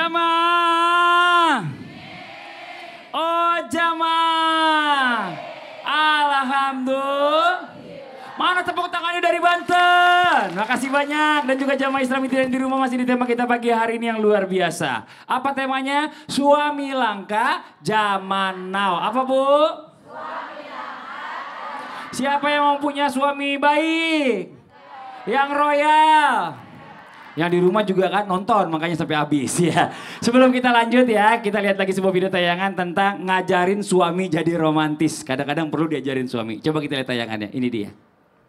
Jamaah. Oh jamaah. Alhamdulillah. Mana tepuk tangannya dari Banten? Makasih banyak. Dan juga jamaah Islam yang di rumah masih di tema kita pagi hari ini yang luar biasa. Apa temanya? Suami langka zaman now. Apa Bu? Suami langka. Siapa yang mau punya suami baik? Yang royal? Yang di rumah juga kan nonton makanya sampai habis ya. Sebelum kita lanjut ya, kita lihat lagi sebuah video tayangan tentang ngajarin suami jadi romantis. Kadang-kadang perlu diajarin suami. Coba kita lihat tayangannya, ini dia.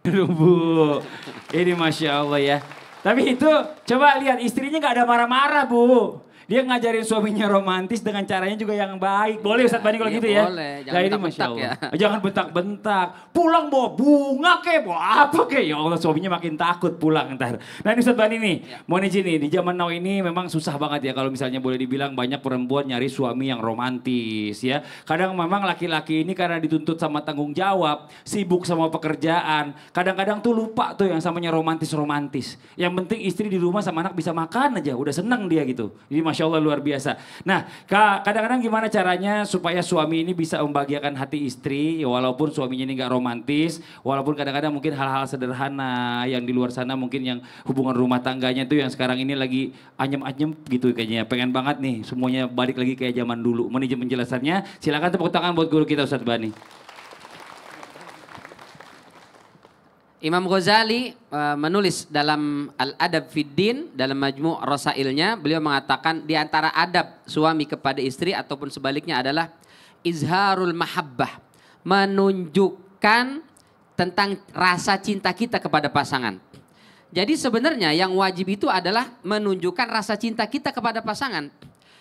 Aduh Bu, ini Masya Allah ya. Tapi itu coba lihat istrinya gak ada marah-marah Bu. Dia ngajarin suaminya romantis dengan caranya juga yang baik. Boleh Ustadz Bani kalau gitu ya? Boleh, jangan bentak-bentak ya. Jangan bentak-bentak. Pulang bawa bunga kek, bawa apa kek. Ya Allah suaminya makin takut pulang ntar. Nah ini Ustadz Bani nih, mau izin nih. Di zaman now ini memang susah banget ya kalau misalnya boleh dibilang banyak perempuan nyari suami yang romantis ya. Kadang memang laki-laki ini karena dituntut sama tanggung jawab, sibuk sama pekerjaan. Kadang-kadang tuh lupa tuh yang samanya romantis-romantis. Yang penting istri di rumah sama anak bisa makan aja, udah seneng dia gitu. Jadi Masya Allah luar biasa. Nah kadang-kadang gimana caranya supaya suami ini bisa membahagiakan hati istri. Ya, walaupun suaminya ini gak romantis. Walaupun kadang-kadang mungkin hal-hal sederhana yang di luar sana mungkin yang hubungan rumah tangganya tuh yang sekarang ini lagi anyem-anyem gitu kayaknya. Pengen banget nih semuanya balik lagi kayak zaman dulu. Mau izin penjelasannya silakan tepuk tangan buat guru kita Ustadz Bani. Imam Ghazali menulis dalam Al-Adab Fiddin, dalam Majmu' Rasailnya, beliau mengatakan di antara adab suami kepada istri ataupun sebaliknya adalah izharul mahabbah, menunjukkan tentang rasa cinta kita kepada pasangan. Jadi sebenarnya yang wajib itu adalah menunjukkan rasa cinta kita kepada pasangan.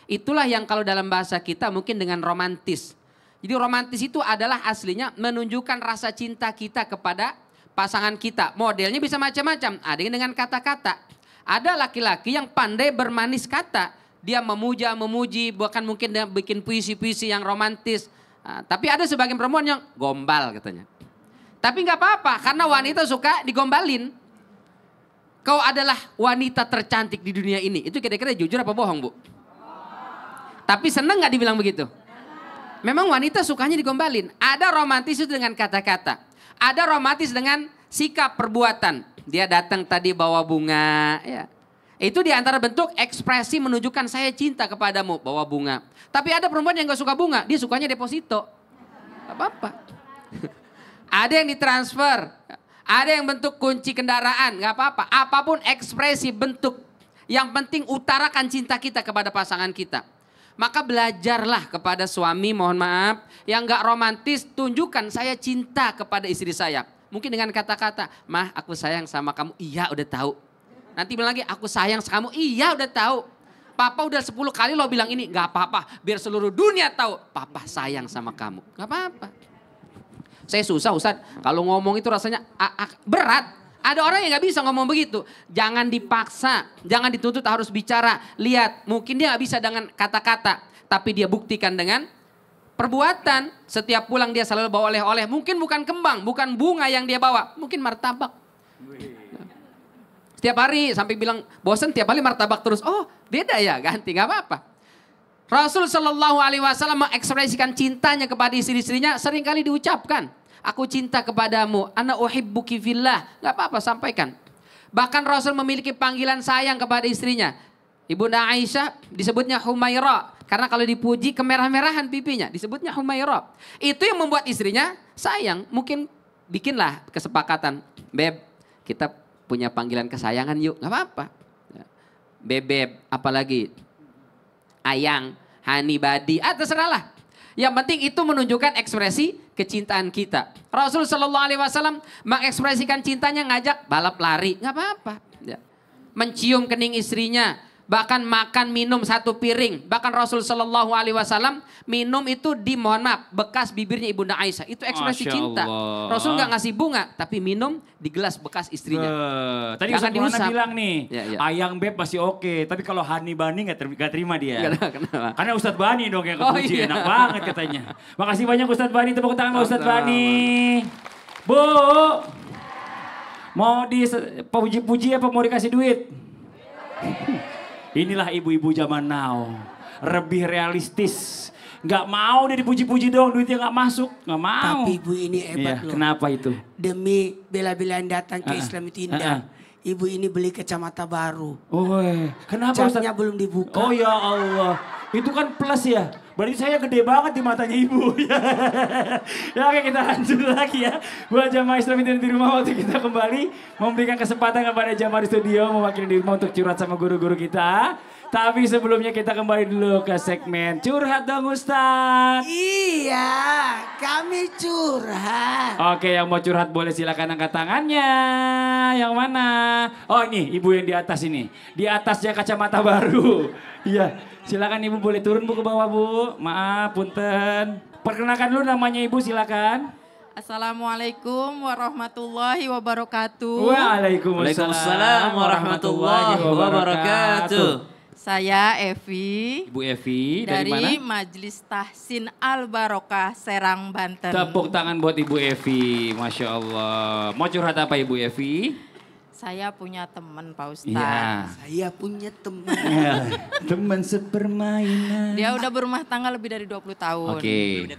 Itulah yang kalau dalam bahasa kita mungkin dengan romantis. Jadi romantis itu adalah aslinya menunjukkan rasa cinta kita kepada pasangan kita. Modelnya bisa macam-macam. Ada yang dengan kata-kata. Ada laki-laki yang pandai bermanis kata. Dia memuja, memuji, bahkan mungkin dia bikin puisi-puisi yang romantis. Nah, tapi ada sebagian perempuan yang gombal katanya. Tapi nggak apa-apa karena wanita suka digombalin. Kau adalah wanita tercantik di dunia ini. Itu kira-kira jujur apa bohong Bu? Tapi seneng nggak dibilang begitu? Memang wanita sukanya digombalin. Ada romantis itu dengan kata-kata. Ada romantis dengan sikap perbuatan. Dia datang tadi bawa bunga. Ya. Itu diantara bentuk ekspresi menunjukkan saya cinta kepadamu. Bawa bunga. Tapi ada perempuan yang gak suka bunga. Dia sukanya deposito. Gak apa-apa. Ada yang ditransfer. Ada yang bentuk kunci kendaraan. Gak apa-apa. Apapun ekspresi bentuk. Yang penting utarakan cinta kita kepada pasangan kita. Maka belajarlah kepada suami, mohon maaf, yang gak romantis, tunjukkan saya cinta kepada istri saya. Mungkin dengan kata-kata, mah aku sayang sama kamu, iya udah tahu. Nanti bilang lagi, aku sayang sama kamu, iya udah tahu. Papa udah 10 kali lo bilang ini, gak apa-apa, biar seluruh dunia tahu. Papa sayang sama kamu, gak apa-apa. Saya susah Ustadz, kalau ngomong itu rasanya berat. Ada orang yang gak bisa ngomong begitu. Jangan dipaksa, jangan dituntut harus bicara. Lihat, mungkin dia gak bisa dengan kata-kata. Tapi dia buktikan dengan perbuatan. Setiap pulang dia selalu bawa oleh-oleh. Mungkin bukan kembang, bukan bunga yang dia bawa. Mungkin martabak. Setiap hari sampai bilang bosan tiap hari martabak terus. Oh beda ya, ganti gak apa-apa. Rasul Shallallahu Alaihi Wasallam mengekspresikan cintanya kepada istri-istrinya seringkali diucapkan. Aku cinta kepadamu, ana uhibbuki fillah. Gak apa-apa sampaikan. Bahkan Rasul memiliki panggilan sayang kepada istrinya. Ibunda Aisyah disebutnya Humaira. Karena kalau dipuji kemerah-merahan pipinya. Disebutnya Humaira. Itu yang membuat istrinya sayang. Mungkin bikinlah kesepakatan. Beb, kita punya panggilan kesayangan yuk. Gak apa-apa. Bebeb, apalagi. Ayang, hani, badi. Terserahlah. Yang penting itu menunjukkan ekspresi kecintaan kita. Rasul Shallallahu Alaihi Wasallam mengekspresikan cintanya ngajak balap lari, nggak apa-apa. Ya. Mencium kening istrinya, bahkan makan minum satu piring. Bahkan Rasul Shallallahu Alaihi Wasallam minum itu di mohon maaf bekas bibirnya ibunda Aisyah. Itu ekspresi cinta. Rasul nggak ngasih bunga, tapi minum di gelas bekas istrinya. Tadi Ustaz Maulana bilang nih, ayang beb masih oke. Tapi kalau Hani Bani nggak terima dia. Kenapa? Karena Ustadz Bani dong yang kepuji, enak banget katanya. Makasih banyak Ustadz Bani, tepuk tangan Ustadz Bani. Bu, mau dipuji-puji apa mau dikasih duit? Inilah ibu-ibu zaman now. Lebih realistis. Nggak mau dia dipuji-puji dong, duitnya nggak masuk. Nggak mau. Tapi ibu ini hebat loh. Kenapa itu? Demi bela-belaan datang ke Islam itu indah. Ibu ini beli kacamata baru. Oh, kenapa Ustaz? Catnya belum dibuka. Oh ya Allah, itu kan plus ya. Berarti saya gede banget di matanya ibu. Ya oke, kita lanjut lagi ya. Buat jamaah Islam yang di rumah, waktu kita kembali memberikan kesempatan kepada jamaah di studio mewakili di rumah untuk curhat sama guru-guru kita. Tapi sebelumnya kita kembali dulu ke segmen curhat dong Ustaz. Iya, kami curhat. Oke, yang mau curhat boleh silakan angkat tangannya. Yang mana? Oh ini, ibu yang di atas ini. Di atasnya kacamata baru. Iya, silakan ibu boleh turun bu ke bawah bu. Maaf, punten. Perkenalkan dulu namanya ibu, silakan. Assalamualaikum warahmatullahi wabarakatuh. Waalaikumsalam warahmatullahi wabarakatuh. Saya Evi Ibu Evi dari dari mana? Majelis Tahsin Al Barokah Serang, Banten. Tepuk tangan buat Ibu Evi, Masya Allah. Mau curhat apa Ibu Evi? Saya punya teman Pak Ustadz. Iya. Saya punya teman. Teman sepermainan. Dia udah berumah tangga lebih dari 20 tahun. Oke. Lebih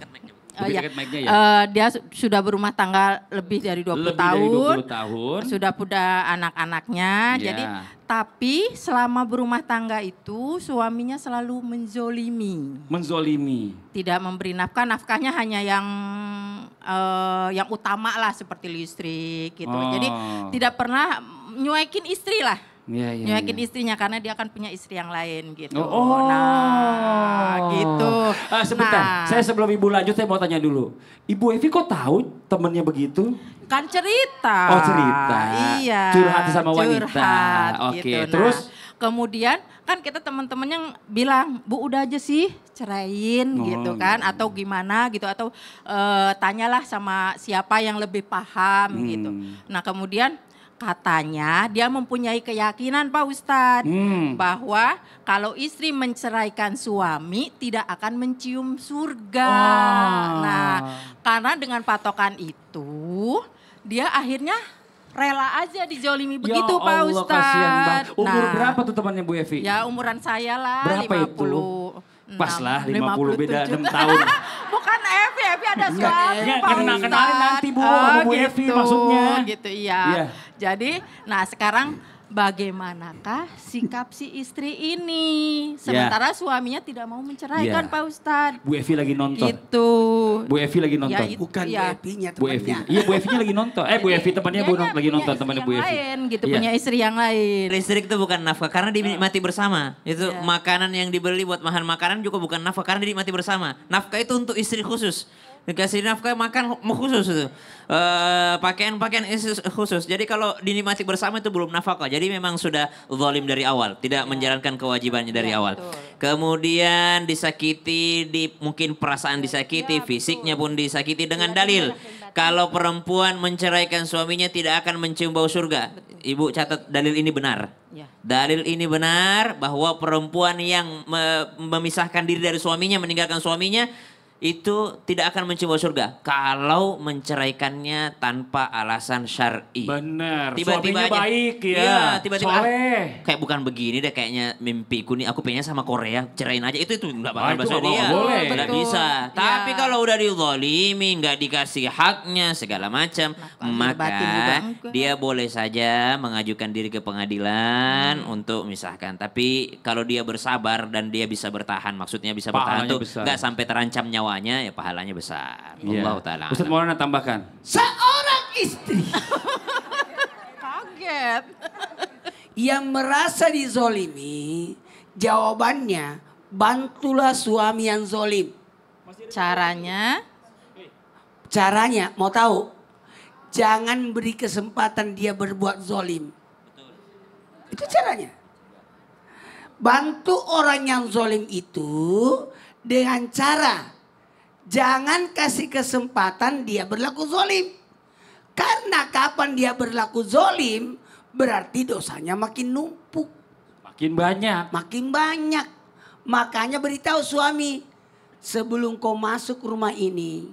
Ya. dekat mic-nya ya? Dia sudah berumah tangga lebih dari 20 Lebih tahun. dari 20 tahun. Sudah punya anak-anaknya. Ya. Jadi tapi selama berumah tangga itu suaminya selalu menzolimi. Menzolimi. Tidak memberi nafkah, nafkahnya hanya yang utama lah seperti listrik gitu. Oh. Jadi tidak pernah nyuekin istri lah. Iya, iya. Nyuekin istrinya karena dia akan punya istri yang lain gitu. Oh. Nah, gitu. Sebentar, Nah, saya sebelum ibu lanjut saya mau tanya dulu. Ibu Evi kok tahu temennya begitu? kan cerita. Oh, cerita. Iya. Curhat sama wanita. Curhat Oke, gitu. terus? Kemudian kan kita teman-teman yang bilang, Bu udah aja sih ceraiin gitu kan. Atau gimana gitu. Atau tanyalah sama siapa yang lebih paham gitu. Nah kemudian katanya dia mempunyai keyakinan Pak Ustadz. Bahwa kalau istri menceraikan suami tidak akan mencium surga. Nah karena dengan patokan itu dia akhirnya rela aja dijolimi begitu Ya Pak Allah, Ustadz. kasihan banget. Umur Nah, berapa tuh temannya Bu Evi? Ya umuran saya lah. Berapa 50. itu? Pas lah 50 beda 57. 6 tahun. Bukan Evi ada suami enggak, Pak kenalin Ustadz. nanti, Bu, sama Bu Evi maksudnya. Gitu iya. Iya. Jadi nah sekarang bagaimanakah sikap si istri ini? Sementara suaminya tidak mau menceraikan Iya. Pak Ustadz. Bu Evi lagi nonton. Gitu. Bu Evi lagi nonton. Ya, Bukan Iya. Bu Evi-nya Bu Evi. temannya. Iya Bu Evi-nya lagi nonton. Bu Evi temannya Dianya lagi punya nonton istri temannya yang Bu Evi. lain gitu, Iya. punya istri yang lain. Listrik itu bukan nafkah karena dinikmati bersama. Itu Iya. makanan yang dibeli buat bahan makanan juga bukan nafkah karena dinikmati bersama. Nafkah itu untuk istri khusus. Dikasih nafkah makan khusus itu. Pakaian-pakaian khusus. Jadi kalau dinikmati bersama itu belum nafkah. Jadi memang sudah zalim dari awal. Tidak menjalankan kewajibannya dari Iya, awal. betul. Kemudian disakiti, mungkin perasaan disakiti, fisiknya pun disakiti dengan dalil. Kalau perempuan menceraikan suaminya tidak akan mencium bau surga. Ibu catat dalil ini benar. Ya. Dalil ini benar bahwa perempuan yang memisahkan diri dari suaminya, meninggalkan suaminya, itu tidak akan mencium bau surga. Kalau menceraikannya tanpa alasan syar'i. Bener. Suaminya Tiba-tiba aja. baik ya. Iya, tiba-tiba Soleh. kayak bukan begini deh kayaknya mimpiku nih, aku pengennya sama Korea, cerain aja. Itu enggak bakal itu bahasa nggak dia. boleh. Enggak Betul. bisa. Iya. Tapi kalau udah dizalimi, enggak dikasih haknya segala macam, batin juga maka enggak. dia boleh saja mengajukan diri ke pengadilan untuk misahkan. Tapi kalau dia bersabar dan dia bisa bertahan, maksudnya bisa bertahan Pahalanya tuh besar. enggak sampai terancam nyawanya, ya pahalanya besar. Iya. Allah taala. Ustaz Maulana tambahkan. Seorang istri Kaget. yang merasa dizolimi, jawabannya bantulah suami yang zolim. Caranya Caranya mau tahu? Jangan beri kesempatan dia berbuat zolim. Itu caranya. Bantu orang yang zolim itu dengan cara jangan kasih kesempatan dia berlaku zolim. Karena kapan dia berlaku zolim berarti dosanya makin numpuk. Makin banyak. Makin banyak. Makanya beritahu suami, sebelum kau masuk rumah ini,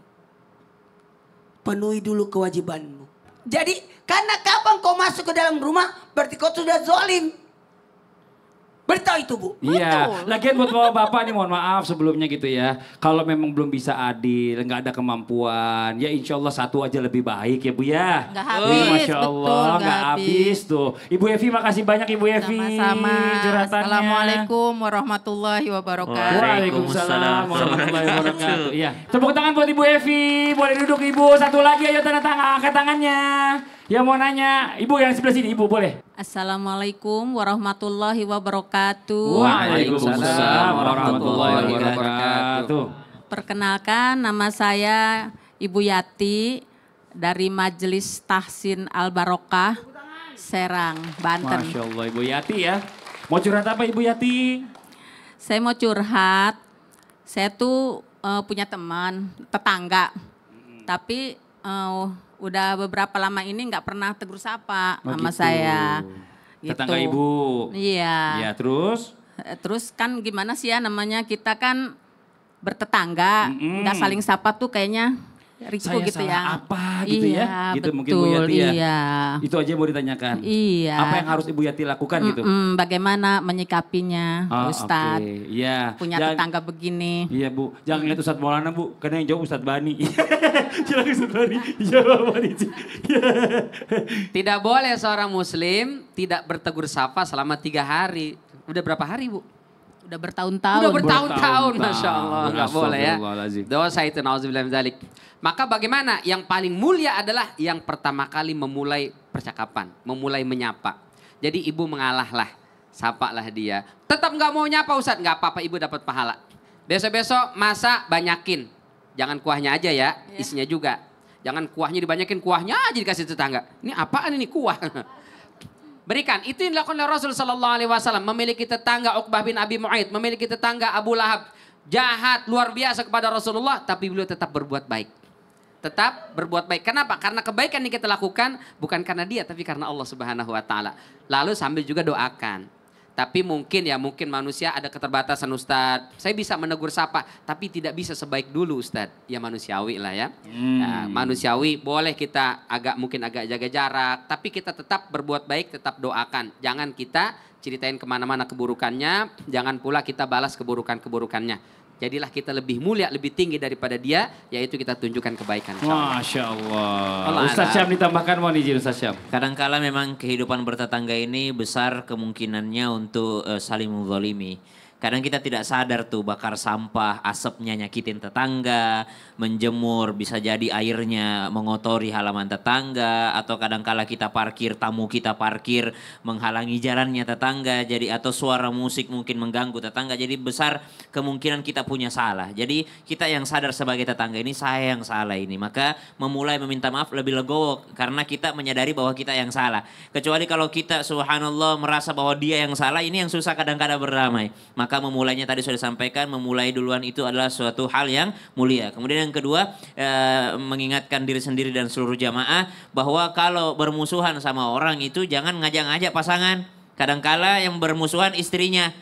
penuhi dulu kewajibanmu. Jadi karena kapan kau masuk ke dalam rumah, berarti kau sudah zolim. Beritahu itu Bu. Iya, Betul. lagian buat bapak-bapak nih mohon maaf sebelumnya gitu ya. Kalau memang belum bisa adil, nggak ada kemampuan, ya insya Allah satu aja lebih baik ya Bu ya. Nggak habis, Masya betul, Allah, nggak nggak habis tuh. Ibu Evi makasih banyak Ibu Evi. Sama-sama. Curhatannya. Assalamualaikum warahmatullahi wabarakatuh. Waalaikumsalam warahmatullahi wabarakatuh. Iya, tepuk tangan buat Ibu Evi. Boleh duduk Ibu. Satu lagi ayo tanda tangan, angkat tangannya. Ya mau nanya, Ibu yang sebelah sini, Ibu boleh. Assalamualaikum warahmatullahi wabarakatuh. Waalaikumsalam warahmatullahi wabarakatuh. Perkenalkan, nama saya Ibu Yati dari Majelis Tahsin Al Barokah, Serang, Banten. Masya Allah Ibu Yati ya. Mau curhat apa Ibu Yati? Saya mau curhat, saya tuh punya teman, tetangga. Tapi udah beberapa lama ini nggak pernah tegur sapa Oh, sama gitu. saya. Tetangga Gitu. Ibu. Iya. Ya terus? Terus kan gimana sih ya namanya kita kan bertetangga, Mm-mm. nggak saling sapa tuh kayaknya risiko Saya gitu salah ya. apa gitu ya? Iya, Gitu betul, mungkin Bu Yati ya. Iya. Itu aja yang mau ditanyakan. Iya. Apa yang harus Ibu Yati lakukan gitu? Bagaimana menyikapinya, Oh, Ustadz? oke. Iya. Punya Jangan- tetangga begini. Iya Bu, jangan lihat Ustadz Maulana Bu, karena yang jauh Ustadz Bani. Silakan Ustadz Bani. Iya Bapak Rizky. Iya. Tidak boleh seorang muslim tidak bertegur sapa selama 3 hari. Udah berapa hari Bu? Udah bertahun-tahun. Udah bertahun-tahun, Bertahun-tahun. Masya Allah. Nggak boleh ya. Astagfirullahaladzim. Dosa itu, na'udzubillah min dzalik. Maka bagaimana? Yang paling mulia adalah yang pertama kali memulai percakapan. Memulai menyapa. Jadi ibu mengalahlah. Sapalah dia. Tetap nggak mau nyapa Ustadz. Nggak apa-apa ibu dapat pahala. Besok-besok masak banyakin. Jangan kuahnya aja ya, isinya juga. Jangan kuahnya dibanyakin, kuahnya aja dikasih tetangga. Ini apaan ini kuah? Berikan. Itu yang dilakukan oleh Rasul Sallallahu Alaihi Wasallam. Memiliki tetangga Uqbah bin Abi Mu'aid. Memiliki tetangga Abu Lahab. Jahat, luar biasa kepada Rasulullah. Tapi beliau tetap berbuat baik. Tetap berbuat baik. Kenapa? Karena kebaikan yang kita lakukan bukan karena dia. Tapi karena Allah Subhanahu Wa Ta'ala. Lalu sambil juga doakan. Tapi mungkin manusia ada keterbatasan Ustadz. Saya bisa menegur sapa, tapi tidak bisa sebaik dulu Ustadz. Ya manusiawi lah ya. Nah, manusiawi boleh kita mungkin agak jaga jarak. Tapi kita tetap berbuat baik, tetap doakan. Jangan kita ceritain kemana-mana keburukannya. Jangan pula kita balas keburukan-keburukannya. Jadilah kita lebih mulia, lebih tinggi daripada dia. Yaitu kita tunjukkan kebaikan. Masya Allah. Allah Ustadz Alam. Syam ditambahkan mau izin Ustadz Syam. Kadangkala memang kehidupan bertetangga ini besar kemungkinannya untuk saling menzalimi. Kadang kita tidak sadar tuh bakar sampah, asapnya nyakitin tetangga, menjemur bisa jadi airnya mengotori halaman tetangga, atau kadangkala kita parkir, tamu kita parkir menghalangi jalannya tetangga, jadi atau suara musik mungkin mengganggu tetangga, jadi besar kemungkinan kita punya salah. Jadi kita yang sadar sebagai tetangga ini saya yang salah ini, maka memulai meminta maaf lebih legowo karena kita menyadari bahwa kita yang salah. Kecuali kalau kita subhanallah merasa bahwa dia yang salah, ini yang susah kadang-kadang berdamai. Maka memulainya tadi sudah disampaikan, memulai duluan itu adalah suatu hal yang mulia. Kemudian yang kedua, mengingatkan diri sendiri dan seluruh jamaah bahwa kalau bermusuhan sama orang itu jangan ngajak-ngajak pasangan. Kadangkala yang bermusuhan istrinya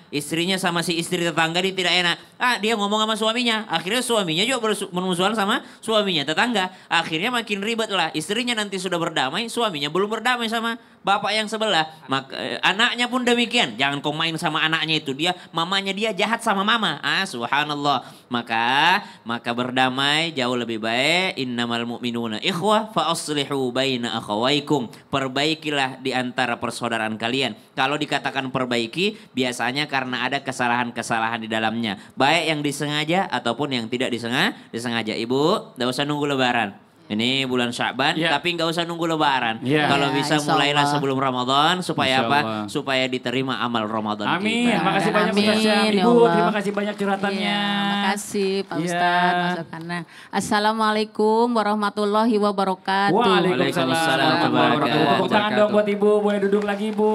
sama si istri tetangga dia tidak enak. Dia ngomong sama suaminya, akhirnya suaminya juga bermusuhan sama suaminya tetangga. Akhirnya makin ribet lah. Istrinya nanti sudah berdamai, suaminya belum berdamai sama bapak yang sebelah. Maka anaknya pun demikian. Jangan kau main sama anaknya itu. Mamanya dia jahat sama mama. Subhanallah. Maka berdamai jauh lebih baik. Innamal mu'minuna ikhwah fa aslihu baina akhawaikum. Perbaikilah di antara persaudaraan kalian. Kalau dikatakan perbaiki, biasanya karena ada kesalahan-kesalahan di dalamnya. Baik yang disengaja ataupun yang tidak disengaja. Ibu, tidak usah nunggu lebaran. Ini bulan Sya'ban, tapi nggak usah nunggu lebaran. Kalau bisa Insya mulailah Allah. sebelum Ramadan, supaya Insya apa? Allah. Supaya diterima amal Ramadan Amin. kita. Terima kasih banyak Ustadz Syam. Amin, ya Ibu, Allah. terima kasih banyak curhatannya. Iya, makasih Pak Iya. Ustadz masukannya. Assalamualaikum warahmatullahi wabarakatuh. Waalaikumsalam warahmatullahi wabarakatuh. Tepuk tangan dong buat Ibu. Boleh duduk lagi Ibu.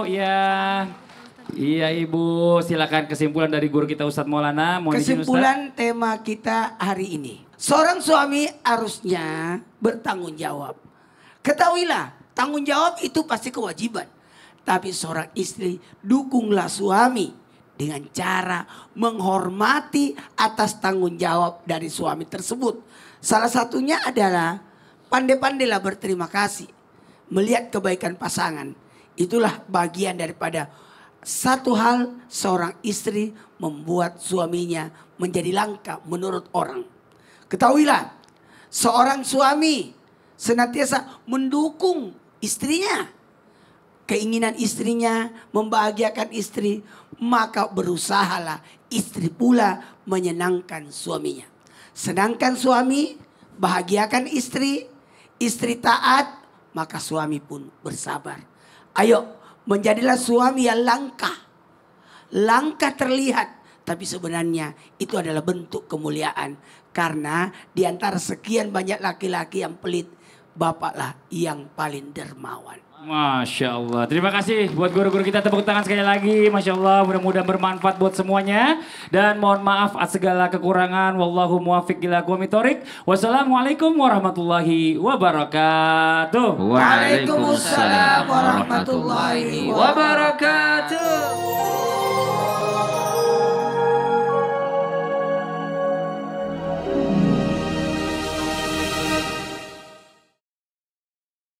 Iya. Iya Ibu, silakan kesimpulan dari guru kita Ustadz Maulana. Mohon izin, Ustadz. Kesimpulan tema kita hari ini. Seorang suami harusnya bertanggung jawab. Ketahuilah, tanggung jawab itu pasti kewajiban. Tapi seorang istri, dukunglah suami dengan cara menghormati atas tanggung jawab dari suami tersebut. Salah satunya adalah pandai-pandailah berterima kasih. Melihat kebaikan pasangan. Itulah bagian daripada satu hal, seorang istri membuat suaminya menjadi langka menurut orang. Ketahuilah, seorang suami senantiasa mendukung istrinya. Keinginan istrinya membahagiakan istri, maka berusahalah istri pula menyenangkan suaminya. Sedangkan suami bahagiakan istri, istri taat, maka suami pun bersabar. Ayo, menjadilah suami yang langka. Langka terlihat, tapi sebenarnya itu adalah bentuk kemuliaan. Karena di antara sekian banyak laki-laki yang pelit, bapaklah yang paling dermawan. Masya Allah. Terima kasih buat guru-guru kita. Tepuk tangan sekali lagi. Masya Allah. Mudah-mudahan bermanfaat buat semuanya. Dan mohon maaf atas segala kekurangan. Wallahu muwaffiq ila aqwamit thoriq. Wassalamualaikum warahmatullahi wabarakatuh. Waalaikumsalam warahmatullahi wabarakatuh.